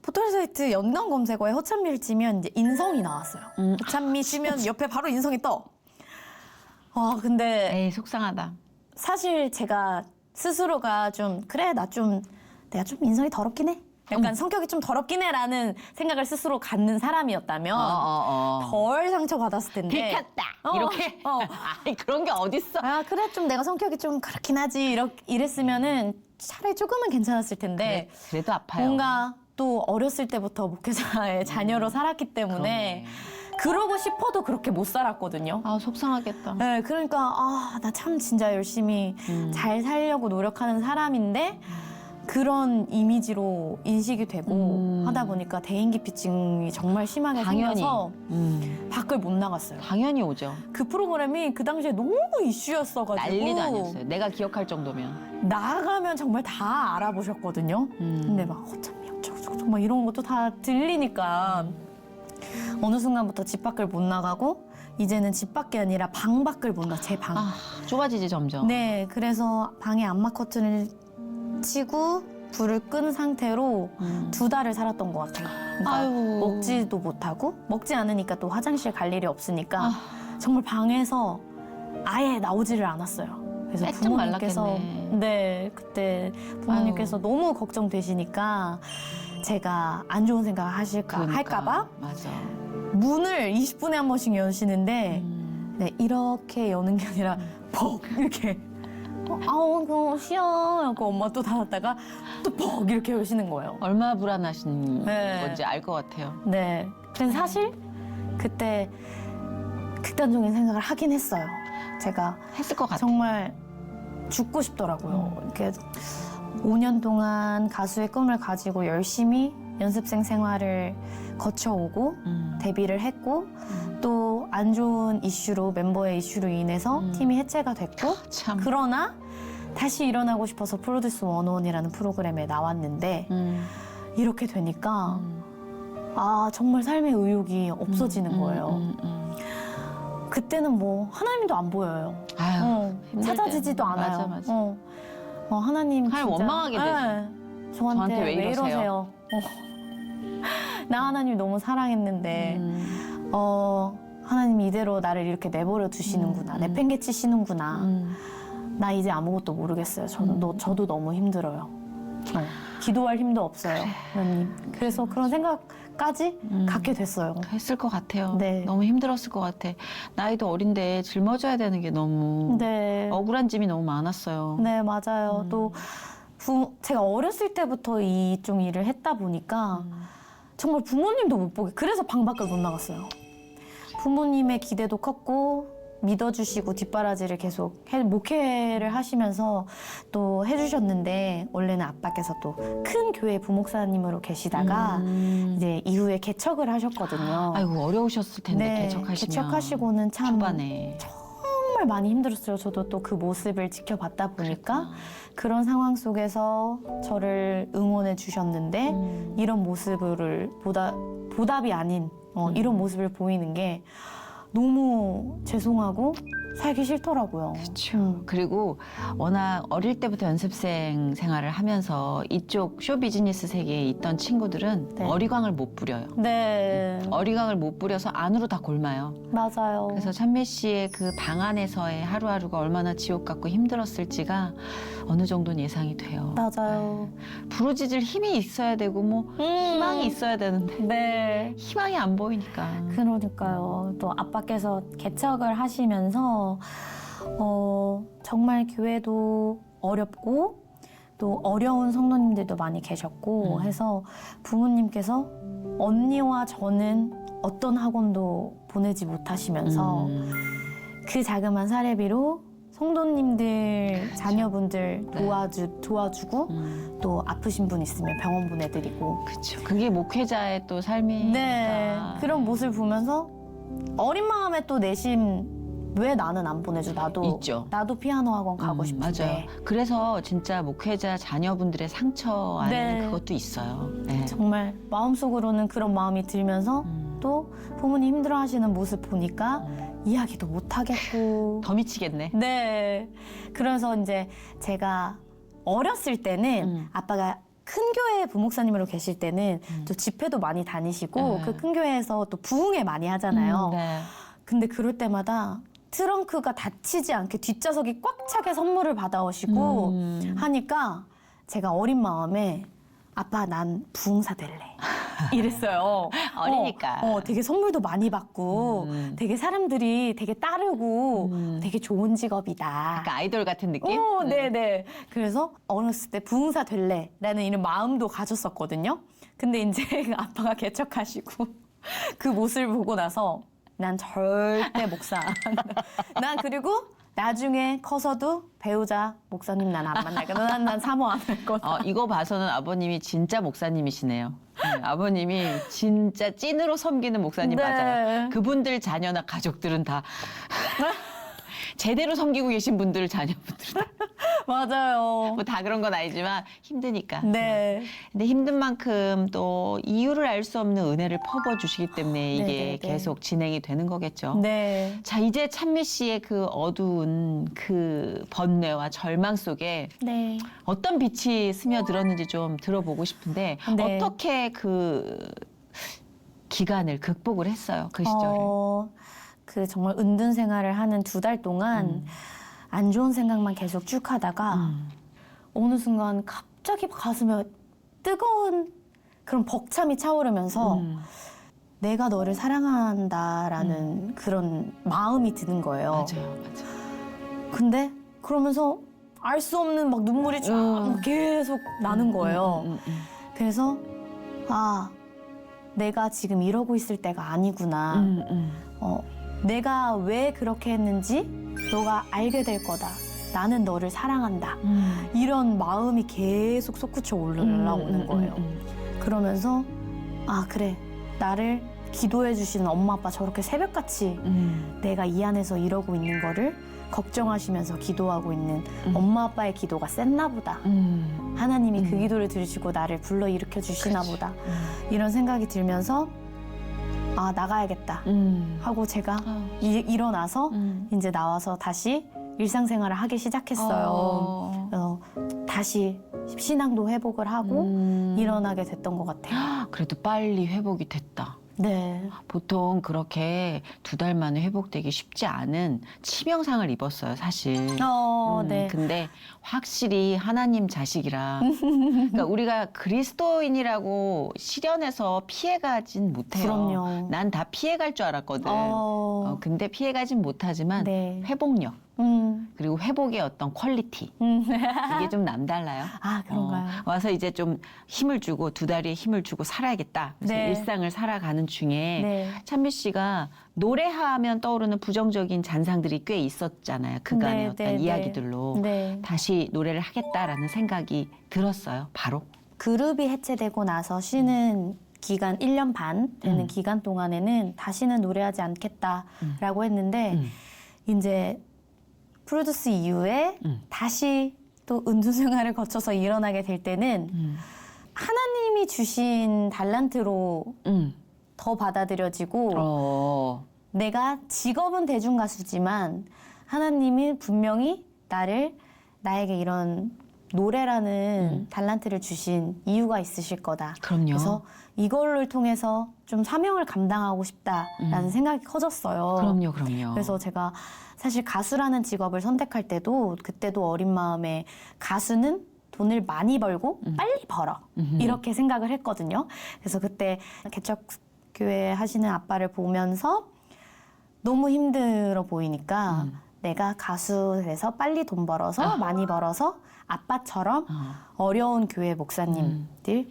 포털사이트 연관 검색어에 허찬미를 치면 이제 인성이 나왔어요. 허찬미 치면 옆에 바로 인성이 떠. 근데 에이 속상하다. 사실 제가 스스로가 좀 그래 내가 좀 인성이 더럽긴 해. 약간 성격이 좀 더럽긴 해라는 생각을 스스로 갖는 사람이었다면 덜 상처받았을 텐데. 들켰다. 이렇게. 아니 그런 게 어딨어. 아 그래 좀 내가 성격이 좀 그렇긴 하지 이랬으면은 차라리 조금은 괜찮았을 텐데 그래도 아파요. 뭔가 또 어렸을 때부터 목회자의 자녀로 살았기 때문에 그러고 싶어도 그렇게 못 살았거든요. 아 속상하겠다. 네, 그러니까 나 참 진짜 열심히 잘 살려고 노력하는 사람인데 그런 이미지로 인식이 되고 하다 보니까 대인기피증이 정말 심하게 당연히. 생겨서 밖을 못 나갔어요. 당연히 오죠. 그 프로그램이 그 당시에 너무 이슈였어가지고 난리도 아니었어요. 내가 기억할 정도면. 나가면 정말 다 알아보셨거든요. 근데 막 허참이 어쩌고저쩌고 막 이런 것도 다 들리니까 어느 순간부터 집 밖을 못 나가고 이제는 집 밖이 아니라 방 밖을 못 나가. 제 방. 좁아지지 점점. 네, 그래서 방에 암막 커튼을 치고 불을 끈 상태로 2달을 살았던 것 같아요. 그러니까 아유. 먹지도 못하고 먹지 않으니까 또 화장실 갈 일이 없으니까 정말 방에서 아예 나오지를 않았어요. 그래서 빼쩍 부모님께서 말랐겠네. 네 그때 부모님께서 너무 걱정되시니까 제가 안 좋은 생각 하실까 할까봐 맞아. 문을 20분에 한 번씩 여시는데 네, 이렇게 여는 게 아니라 퍽 이렇게 그럼 쉬어 하고 엄마 또 닫았다가 또 퍽 이렇게 여시는 거예요. 얼마나 불안하신 네. 건지 알 것 같아요. 네. 근데 사실 그때 극단적인 생각을 하긴 했어요. 제가 했을 것 같아. 정말 죽고 싶더라고요. 이렇게 5년 동안 가수의 꿈을 가지고 열심히 연습생 생활을 거쳐오고 데뷔를 했고 또 안 좋은 이슈로 멤버의 이슈로 인해서 팀이 해체가 됐고 참. 그러나 다시 일어나고 싶어서 프로듀스 101이라는 프로그램에 나왔는데 이렇게 되니까 정말 삶의 의욕이 없어지는 거예요. 그때는 뭐 하나님도 안 보여요. 아유, 힘들 찾아지지도 때는. 않아요. 맞아. 하나님 하나님 진짜 원망하게 되죠. 저한테 왜 이러세요? 나 하나님 너무 사랑했는데 하나님이 이대로 나를 이렇게 내버려 두시는구나. 내팽개치시는구나. 나 이제 아무것도 모르겠어요. 저도 너무 힘들어요. 기도할 힘도 없어요. 하나님. 그래서 그런 생각 생각까지 갖게 됐어요. 했을 것 같아요. 네. 너무 힘들었을 것 같아. 나이도 어린데 짊어져야 되는 게 너무 네. 억울한 짐이 너무 많았어요. 네, 맞아요. 또 제가 어렸을 때부터 이쪽 일을 했다 보니까 정말 부모님도 못 보게 그래서 방 밖을 못 나갔어요. 부모님의 기대도 컸고 믿어주시고 뒷바라지를 계속 목회를 하시면서 또 해주셨는데 원래는 아빠께서 또 큰 교회 부목사님으로 계시다가 이제 이후에 개척을 하셨거든요. 아이고 어려우셨을 텐데 네, 개척하시면. 개척하시고는 참 초반에. 정말 많이 힘들었어요. 저도 또 그 모습을 지켜봤다 보니까 그런 상황 속에서 저를 응원해 주셨는데 이런 모습을 보답이 아닌 이런 모습을 보이는 게 너무 죄송하고 살기 싫더라고요. 그렇죠. 그리고 워낙 어릴 때부터 연습생 생활을 하면서 이쪽 쇼 비즈니스 세계에 있던 친구들은 네. 어리광을 못 부려요. 네, 어리광을 못 부려서 안으로 다 골마요. 맞아요. 그래서 찬미 씨의 그 방 안에서의 하루하루가 얼마나 지옥 같고 힘들었을지가 어느 정도는 예상이 돼요. 맞아요. 부르짖을 힘이 있어야 되고 뭐 희망이 있어야 되는데 네. 희망이 안 보이니까. 그러니까요. 또 아빠께서 개척을 하시면서 정말 교회도 어렵고 또 어려운 성도님들도 많이 계셨고 해서 부모님께서 언니와 저는 어떤 학원도 보내지 못하시면서 그 자그마한 사례비로 성도님들 자녀분들 도와주고 또 아프신 분 있으면 병원 보내드리고 그렇죠. 그게 목회자의 또 삶이니까. 네, 그런 모습을 보면서 어린 마음에 또 내심 왜 나는 안 보내줘? 있죠. 나도 피아노 학원 가고 싶은데. 맞아요. 그래서 진짜 목회자 자녀분들의 상처 안에 네. 그것도 있어요. 네. 정말 마음속으로는 그런 마음이 들면서 또 부모님 힘들어하시는 모습 보니까 이야기도 못 하겠고. 더 미치겠네. 네. 그래서 이제 제가 어렸을 때는 아빠가 큰 교회 부목사님으로 계실 때는 또 집회도 많이 다니시고 그 큰 교회에서 또 부흥회 많이 하잖아요. 네. 근데 그럴 때마다 트렁크가 닫히지 않게 뒷좌석이 꽉 차게 선물을 받아오시고 하니까 제가 어린 마음에 아빠 난 부흥사 될래 이랬어요. 어리니까. 되게 선물도 많이 받고 되게 사람들이 되게 따르고 되게 좋은 직업이다. 약간 아이돌 같은 느낌? 네네. 그래서 어렸을 때 부흥사 될래라는 이런 마음도 가졌었거든요. 근데 이제 아빠가 개척하시고 그 모습을 보고 나서 난 절대 목사 안 한다. 난 그리고 나중에 커서도 배우자 목사님 난 안 만날 거다. 난 사모 안 할 거다. 이거 봐서는 아버님이 진짜 목사님이시네요. 네, 아버님이 진짜 찐으로 섬기는 목사님 네. 맞아요. 그분들 자녀나 가족들은 다 제대로 섬기고 계신 분들 자녀분들은 맞아요. 뭐 다 그런 건 아니지만 힘드니까. 네. 근데 힘든 만큼 또 이유를 알 수 없는 은혜를 퍼부어 주시기 때문에 이게 네네네. 계속 진행이 되는 거겠죠. 네. 자, 이제 찬미 씨의 그 어두운 그 번뇌와 절망 속에 네. 어떤 빛이 스며들었는지 좀 들어보고 싶은데 네. 어떻게 그 기간을 극복을 했어요, 그 시절을. 그 정말 은둔 생활을 하는 2달 동안 안 좋은 생각만 계속 쭉 하다가 어느 순간 갑자기 가슴에 뜨거운 그런 벅참이 차오르면서 내가 너를 사랑한다라는 그런 마음이 드는 거예요. 맞아요, 맞아요. 근데 그러면서 알 수 없는 막 눈물이 쫙 계속 나는 거예요. 그래서 내가 지금 이러고 있을 때가 아니구나. 내가 왜 그렇게 했는지 너가 알게 될 거다. 나는 너를 사랑한다. 이런 마음이 계속 솟구쳐 올라오는 거예요. 그러면서 그래. 나를 기도해 주시는 엄마 아빠 저렇게 새벽같이 내가 이 안에서 이러고 있는 거를 걱정하시면서 기도하고 있는 엄마 아빠의 기도가 셌나 보다. 하나님이 그 기도를 들으시고 나를 불러일으켜 주시나 보다. 이런 생각이 들면서 나가야겠다 하고 제가 일어나서 이제 나와서 다시 일상생활을 하기 시작했어요. 그래서 다시 신앙도 회복을 하고 일어나게 됐던 것 같아요. 그래도 빨리 회복이 됐다. 네. 보통 그렇게 2달 만에 회복되기 쉽지 않은 치명상을 입었어요, 사실. 네. 근데 확실히 하나님 자식이라. 그러니까 우리가 그리스도인이라고 실현해서 피해가진 못해요. 그럼요. 난 다 피해갈 줄 알았거든. 근데 피해가진 못하지만 네. 회복력 그리고 회복의 어떤 퀄리티 이게 좀 남달라요. 아, 그런가요? 와서 이제 좀 힘을 주고 2다리에 힘을 주고 살아야겠다. 그래서 네. 일상을 살아가는 중에 네. 찬미 씨가 노래하면 떠오르는 부정적인 잔상들이 꽤 있었잖아요. 그간의 네, 어떤 네, 이야기들로 네. 다시 노래를 하겠다라는 생각이 들었어요. 바로. 그룹이 해체되고 나서 쉬는 기간 1년 반 되는 기간 동안에는 다시는 노래하지 않겠다라고 했는데 이제 프로듀스 이후에 다시 또 은둔 생활을 거쳐서 일어나게 될 때는 하나님이 주신 달란트로 더 받아들여지고 내가 직업은 대중가수지만 하나님이 분명히 나에게 이런 노래라는 달란트를 주신 이유가 있으실 거다. 그럼요. 그래서 이걸를 통해서 좀 사명을 감당하고 싶다라는 생각이 커졌어요. 그럼요. 그래서 제가 사실 가수라는 직업을 선택할 때도 그때도 어린 마음에 가수는 돈을 많이 벌고 빨리 벌어 이렇게 생각을 했거든요. 그래서 그때 개척교회 하시는 아빠를 보면서 너무 힘들어 보이니까 내가 가수 돼서 빨리 돈 벌어서 많이 벌어서 아빠처럼 어려운 교회 목사님들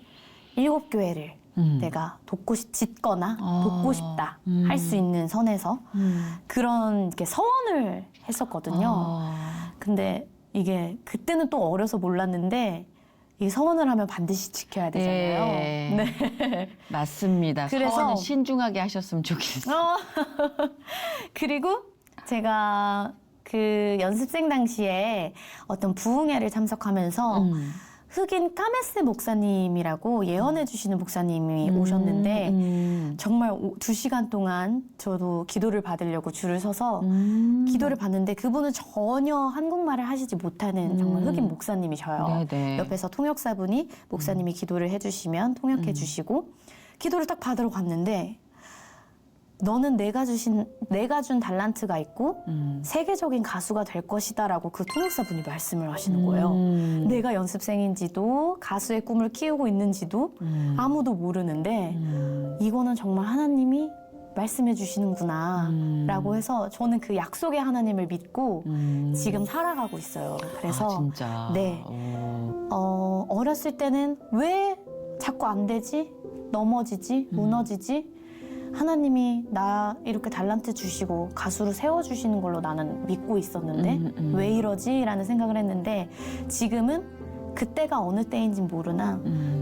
7교회를 내가 짓거나 돕고 싶다 할 수 있는 선에서 그런 이렇게 서원을 했었거든요. 근데 이게 그때는 또 어려서 몰랐는데 이 서원을 하면 반드시 지켜야 되잖아요. 네. 맞습니다. 그래서- 서원은 신중하게 하셨으면 좋겠어요. 그리고 제가 그 연습생 당시에 어떤 부흥회를 참석하면서 흑인 까메스 목사님이라고 예언해 주시는 목사님이 오셨는데 정말 2시간 동안 저도 기도를 받으려고 줄을 서서 기도를 받는데 그분은 전혀 한국말을 하시지 못하는 정말 흑인 목사님이셔요. 네네. 옆에서 통역사분이 목사님이 기도를 해주시면 통역해 주시고 기도를 딱 받으러 갔는데 너는 내가 준 달란트가 있고 세계적인 가수가 될 것이다라고 그 통역사분이 말씀을 하시는 거예요. 내가 연습생인지도 가수의 꿈을 키우고 있는지도 아무도 모르는데 이거는 정말 하나님이 말씀해 주시는구나 라고 해서 저는 그 약속의 하나님을 믿고 지금 살아가고 있어요. 그래서 진짜. 네. 어렸을 때는 왜 자꾸 안 되지? 넘어지지? 무너지지? 하나님이 나 이렇게 달란트 주시고 가수로 세워주시는 걸로 나는 믿고 있었는데 왜 이러지? 라는 생각을 했는데 지금은 그때가 어느 때인지 모르나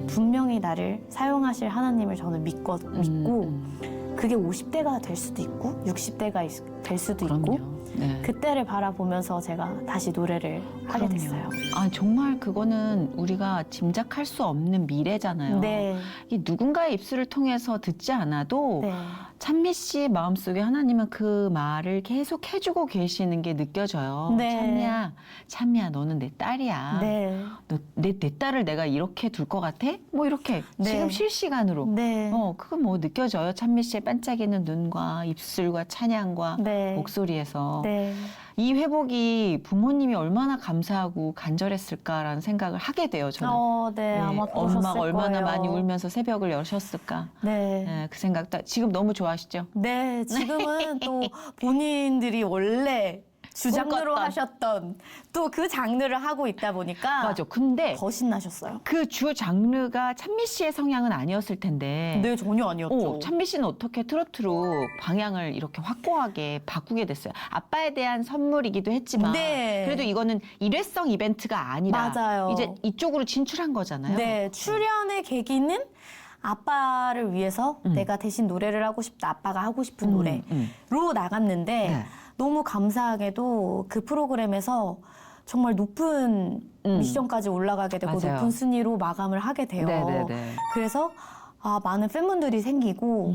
분명히 나를 사용하실 하나님을 저는 믿고 그게 50대가 될 수도 있고 60대가 될 수도 있고 그럼요. 네. 그때를 바라보면서 제가 다시 노래를 하게 됐어요. 정말 그거는 우리가 짐작할 수 없는 미래잖아요. 네. 이 누군가의 입술을 통해서 듣지 않아도 네. 찬미 씨 마음속에 하나님은 그 말을 계속 해주고 계시는 게 느껴져요. 네. 찬미야, 너는 내 딸이야. 네. 내 딸을 내가 이렇게 둘 것 같아? 뭐 이렇게 네. 지금 실시간으로. 네. 그거 뭐 느껴져요. 찬미 씨의 반짝이는 눈과 입술과 찬양과 네. 목소리에서. 네. 이 회복이 부모님이 얼마나 감사하고 간절했을까라는 생각을 하게 돼요, 저는. 네, 아마 그러셨을 엄마가 얼마나 거예요. 많이 울면서 새벽을 여셨을까. 네. 네, 그 생각도 지금 너무 좋아하시죠? 네, 지금은 또 본인들이 원래 주장르로 꿈꿨던. 하셨던 또 그 장르를 하고 있다 보니까 맞아. 근데 더 신나셨어요. 그 주 장르가 찬미 씨의 성향은 아니었을 텐데. 네, 전혀 아니었죠. 찬미 씨는 어떻게 트로트로 방향을 이렇게 확고하게 바꾸게 됐어요? 아빠에 대한 선물이기도 했지만 네. 그래도 이거는 일회성 이벤트가 아니라 맞아요. 이제 이쪽으로 진출한 거잖아요. 네, 출연의 계기는 아빠를 위해서 내가 대신 노래를 하고 싶다. 아빠가 하고 싶은 노래로 나갔는데 네. 너무 감사하게도 그 프로그램에서 정말 높은 미션까지 올라가게 되고 맞아요. 높은 순위로 마감을 하게 돼요. 네네네. 그래서 많은 팬분들이 생기고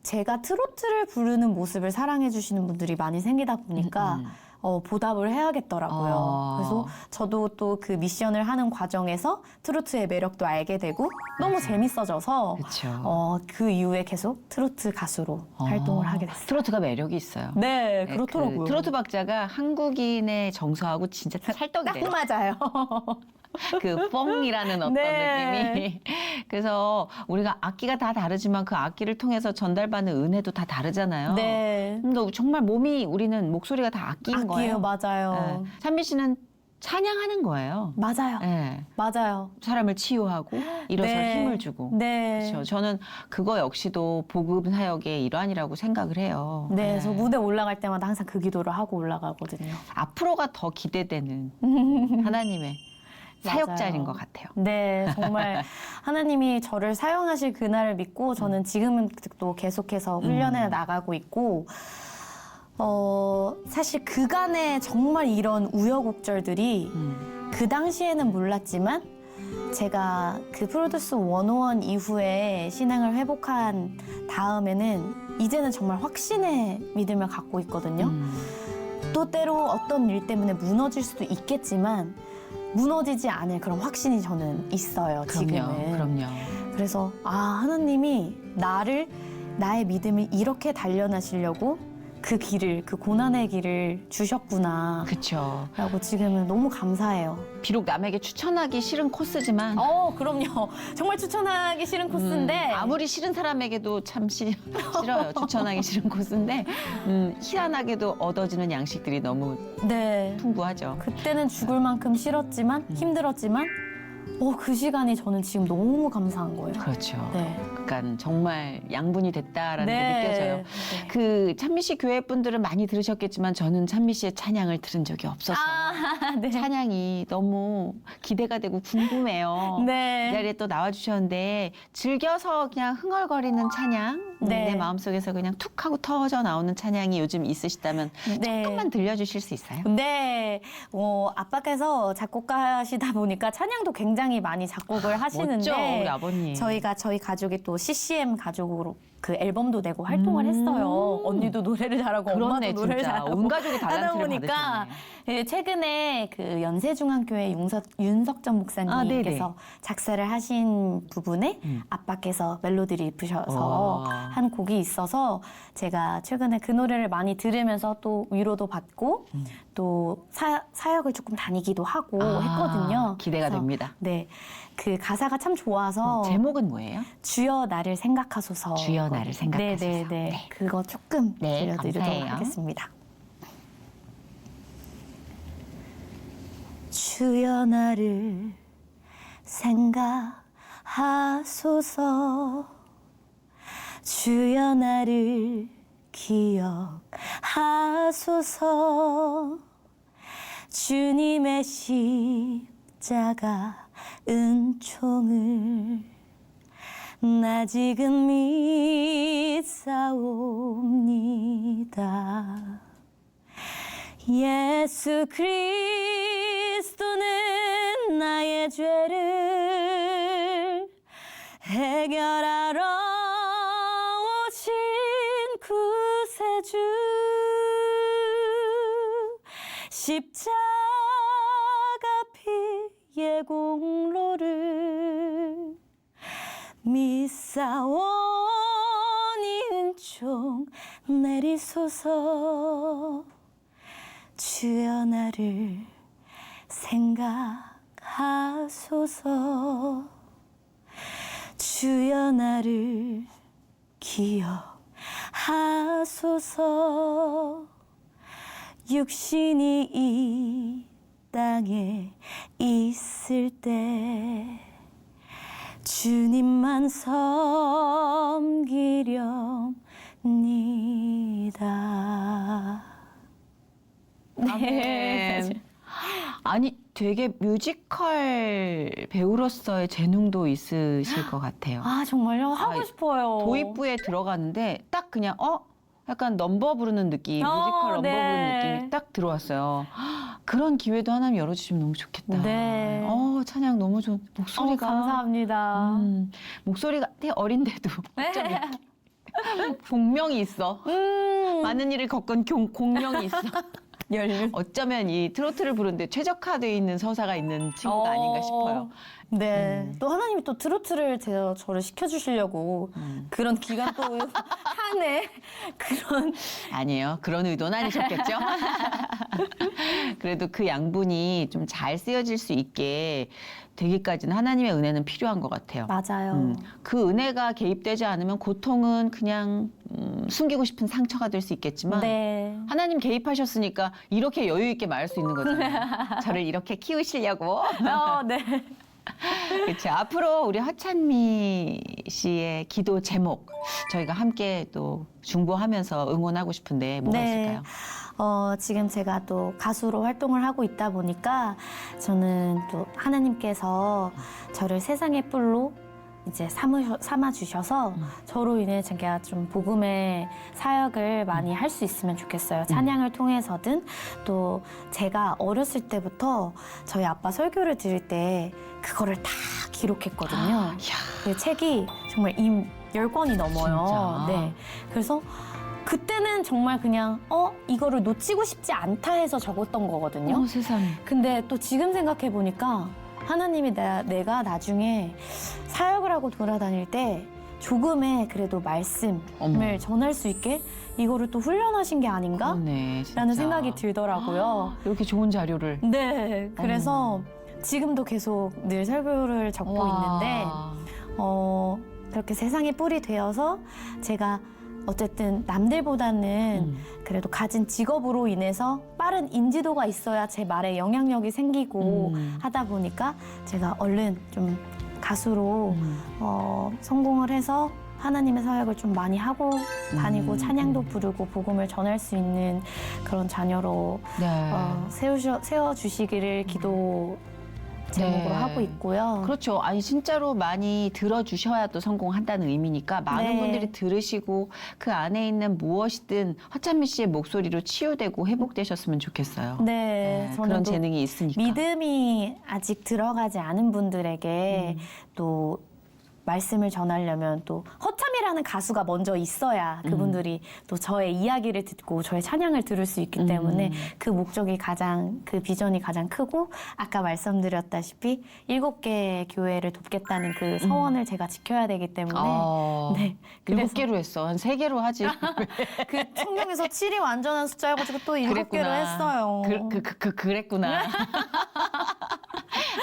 제가 트로트를 부르는 모습을 사랑해 주시는 분들이 많이 생기다 보니까 보답을 해야겠더라고요. 아. 그래서 저도 또 그 미션을 하는 과정에서 트로트의 매력도 알게 되고 너무 재밌어져서 그렇죠. 그 이후에 계속 트로트 가수로 활동을 하게 됐어요. 트로트가 매력이 있어요. 네, 네, 그렇더라고요. 그 트로트 박자가 한국인의 정서하고 진짜 찰떡이래요. 딱 맞아요. 그 뽕이라는 어떤 네. 느낌이. 그래서 우리가 악기가 다 다르지만 그 악기를 통해서 전달받는 은혜도 다 다르잖아요. 네. 근데 정말 몸이 우리는 목소리가 다 악기인 거예요. 맞아요. 네. 찬미 씨는 찬양하는 거예요. 맞아요. 네. 맞아요. 사람을 치유하고 일어서 네. 힘을 주고. 네. 그렇죠. 저는 그거 역시도 복음 사역의 일환이라고 생각을 해요. 네, 저 무대 올라갈 때마다 항상 그 기도를 하고 올라가거든요. 앞으로가 더 기대되는 하나님의 사역자인 것 같아요. 네, 정말 하나님이 저를 사용하실 그날을 믿고 저는 지금은 또 계속해서 훈련해 나가고 있고 사실 그간에 정말 이런 우여곡절들이 그 당시에는 몰랐지만 제가 그 프로듀스 101 이후에 신앙을 회복한 다음에는 이제는 정말 확신의 믿음을 갖고 있거든요. 또 때로 어떤 일 때문에 무너질 수도 있겠지만 무너지지 않을 그런 확신이 저는 있어요. 지금은. 그럼요. 그래서 하나님이 나의 믿음을 이렇게 단련하시려고 그 길을, 그 고난의 길을 주셨구나. 그렇죠. 라고 지금은 너무 감사해요. 비록 남에게 추천하기 싫은 코스지만 그럼요. 정말 추천하기 싫은 코스인데. 아무리 싫은 사람에게도 참 싫어요. 추천하기 싫은 코스인데 희한하게도 얻어지는 양식들이 너무 네. 풍부하죠. 그때는 죽을 만큼 싫었지만, 힘들었지만, 그 시간이 저는 지금 너무 감사한 거예요. 그렇죠. 네. 그러니까 정말 양분이 됐다라는 게 느껴져요. 네. 그 찬미 씨 교회 분들은 많이 들으셨겠지만 저는 찬미 씨의 찬양을 들은 적이 없어서 네. 찬양이 너무 기대가 되고 궁금해요. 네. 이 자리에 또 나와주셨는데 즐겨서 그냥 흥얼거리는 찬양, 네. 내 마음속에서 그냥 툭 하고 터져 나오는 찬양이 요즘 있으시다면 네. 조금만 들려주실 수 있어요? 네, 아빠께서 작곡가시다 보니까 찬양도 굉장히 많이 작곡을 하시는데 멋져, 우리 아버님. 저희 가족이 또 CCM 가족으로 그 앨범도 내고 활동을 했어요. 언니도 노래를 잘하고 엄마도 그렇네, 노래를 진짜. 잘하고 온 가족이 하다 달란트를 보니까 받으셨네. 예, 최근에 그 연세중앙교회 윤석전 목사님께서 작사를 하신 부분에 아빠께서 멜로디를 입으셔서 한 곡이 있어서 제가 최근에 그 노래를 많이 들으면서 또 위로도 받고 또 사역을 조금 다니기도 하고 했거든요. 기대가 그래서 됩니다. 네, 그 가사가 참 좋아서 제목은 뭐예요? 주여 나를 생각하소서. 주여 나를 생각하소서. 네. 네. 그거 조금 네, 들려드리도록 감사해요. 하겠습니다. 주여 나를 생각하소서. 주여 나를 기억하소서. 주님의 십자가 은총을 나 지금 믿사옵니다. 예수 그리스도는 나의 죄를 해결하러 오신 구세주. 십자가 피의 공로를 믿사오니 은총 내리소서. 주여 나를 생각하소서. 주여 나를 기억하소서. 육신이 이 땅에 있을 때 주님만 섬기렵니다. 네. 아니 되게 뮤지컬 배우로서의 재능도 있으실 것 같아요. 정말요? 하고 싶어요. 도입부에 들어갔는데 딱 그냥 약간 넘버 부르는 느낌, 뮤지컬 넘버 부르는 느낌이 딱 들어왔어요. 그런 기회도 하나님 열어주시면 너무 좋겠다. 네. 찬양 너무 좋은 목소리가. 감사합니다. 목소리가 되게 어린데도 좀 공명이 있어. 많은 일을 겪은 공명이 있어. 연륜. 어쩌면 이 트로트를 부르는데 최적화되어 있는 서사가 있는 친구가 아닌가 싶어요. 네. 또 하나님이 또 트로트를 저를 시켜주시려고 그런 기간 또 한해 그런. 아니에요. 그런 의도는 아니셨겠죠? 그래도 그 양분이 좀 잘 쓰여질 수 있게 되기까지는 하나님의 은혜는 필요한 것 같아요. 맞아요. 그 은혜가 개입되지 않으면 고통은 그냥 숨기고 싶은 상처가 될 수 있겠지만 네. 하나님 개입하셨으니까 이렇게 여유 있게 말할 수 있는 거잖아요. 저를 이렇게 키우시려고. 네. 그렇죠. 앞으로 우리 허찬미 씨의 기도 제목 저희가 함께 또 중보하면서 응원하고 싶은데 뭐가 있을까요? 지금 제가 또 가수로 활동을 하고 있다 보니까 저는 또 하나님께서 저를 세상의 뿔로 이제 삼아 주셔서 저로 인해 제가 좀 복음의 사역을 많이 할 수 있으면 좋겠어요. 찬양을 통해서든 또 제가 어렸을 때부터 저희 아빠 설교를 들을 때 그거를 다 기록했거든요. 그 책이 정말 10권이 넘어요. 진짜? 네. 그래서 그때는 정말 그냥 이거를 놓치고 싶지 않다 해서 적었던 거거든요. 세상에. 근데 또 지금 생각해 보니까 하나님이 내가 나중에 사역을 하고 돌아다닐 때 조금의 그래도 말씀을 어머. 전할 수 있게 이거를 또 훈련하신 게 아닌가? 그러네, 진짜. 라는 생각이 들더라고요. 이렇게 좋은 자료를. 네, 그래서 지금도 계속 늘 설교를 적고 있는데 그렇게 세상의 뿔이 되어서 제가 어쨌든 남들보다는 그래도 가진 직업으로 인해서 빠른 인지도가 있어야 제 말에 영향력이 생기고 하다 보니까 제가 얼른 좀 가수로 성공을 해서 하나님의 사역을 좀 많이 하고 다니고 찬양도 부르고 복음을 전할 수 있는 그런 자녀로 네. 세워주시기를 기도 제목으로 네. 하고 있고요. 그렇죠. 아니 진짜로 많이 들어주셔야 또 성공한다는 의미니까 많은 네. 분들이 들으시고 그 안에 있는 무엇이든 허찬미 씨의 목소리로 치유되고 회복되셨으면 좋겠어요. 네, 저는 그런 또 재능이 있으니까. 믿음이 아직 들어가지 않은 분들에게 또 말씀을 전하려면 또 허참이라는 가수가 먼저 있어야 그분들이 또 저의 이야기를 듣고 저의 찬양을 들을 수 있기 때문에 그 목적이 그 비전이 가장 크고 아까 말씀드렸다시피 7개 교회를 돕겠다는 그 서원을 제가 지켜야 되기 때문에 네. 그래서 7개로 했어. 한 3개로 하지. 그 성경에서 7이 완전한 숫자여가지고 또 7개로 했어요. 그랬구나.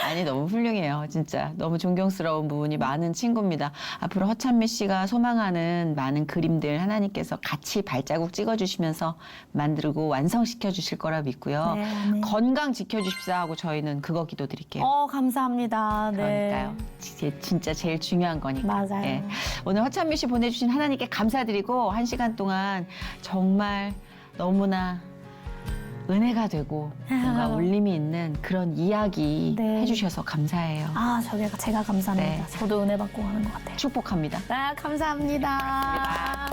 아니 너무 훌륭해요. 진짜 너무 존경스러운 부분이 많은 친구입니다. 앞으로 허찬미 씨가 소망하는 많은 그림들 하나님께서 같이 발자국 찍어주시면서 만들고 완성시켜 주실 거라 믿고요. 네, 아멘. 건강 지켜주십사 하고 저희는 그거 기도드릴게요. 감사합니다. 네. 그러니까요. 진짜 제일 중요한 거니까. 맞아요. 예. 오늘 허찬미 씨 보내주신 하나님께 감사드리고 1시간 동안 정말 너무나 은혜가 되고 뭔가 울림이 있는 그런 이야기 네. 해주셔서 감사해요. 제가 감사합니다. 네. 저도 은혜 받고 가는 것 같아요. 축복합니다. 감사합니다.